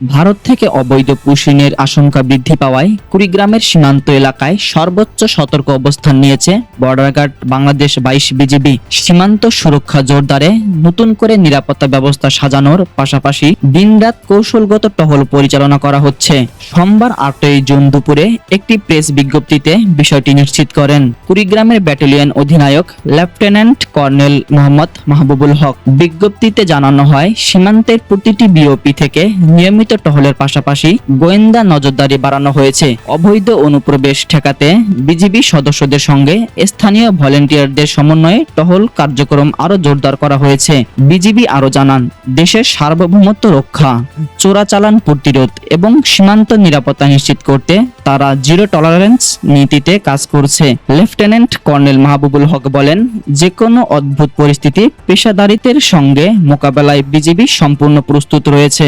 ভারত থেকে অবৈধ পুশিনের আশঙ্কা বৃদ্ধি পাওয়ায় কুড়িগ্রামের সীমান্ত এলাকায় সর্বোচ্চ সতর্ক অবস্থান নিয়েছে বর্ডার গার্ড বাংলাদেশ ২২ বিজিবি। সীমান্ত সুরক্ষা জোরদারে নতুন করে নিরাপত্তা ব্যবস্থা সাজানোর পাশাপাশি দিনরাত কৌশলগত টহল পরিচালনা করা হচ্ছে। সোমবার ৮ই জুন দুপুরে একটি প্রেস বিজ্ঞপ্তিতে বিষয়টি নিশ্চিত করেন কুড়িগ্রামের ব্যাটালিয়ন অধিনায়ক লেফটেন্যান্ট কর্নেল মোহাম্মদ মাহবুবুল হক। বিজ্ঞপ্তিতে জানানো হয়, সীমান্তের প্রতিটি বিওপি থেকে নিয়মিত টহলের পাশাপাশি গোয়েন্দা নজরদারি বাড়ানো হয়েছে। অবৈধ অনুপ্রবেশ ঠেকাতে বিজিবি সদস্যদের সঙ্গে স্থানীয় ভলেন্টিয়ারদের সমন্বয়ে টহল কার্যক্রম আরো জোরদার করা হয়েছে। বিজিবি আরো জানান, দেশের সার্বভৌমত্ব রক্ষা, চোরাচালান প্রতিরোধ এবং সীমান্ত নিরাপত্তা নিশ্চিত করতে তারা জিরো টলারেন্স নীতিতে কাজ করছে। লেফটেন্যান্ট কর্নেল মাহবুবুল হক বলেন, যে কোনো অদ্ভুত পরিস্থিতি পেশাদারিত্বের সঙ্গে মোকাবেলায় বিজিবি সম্পূর্ণ প্রস্তুত রয়েছে।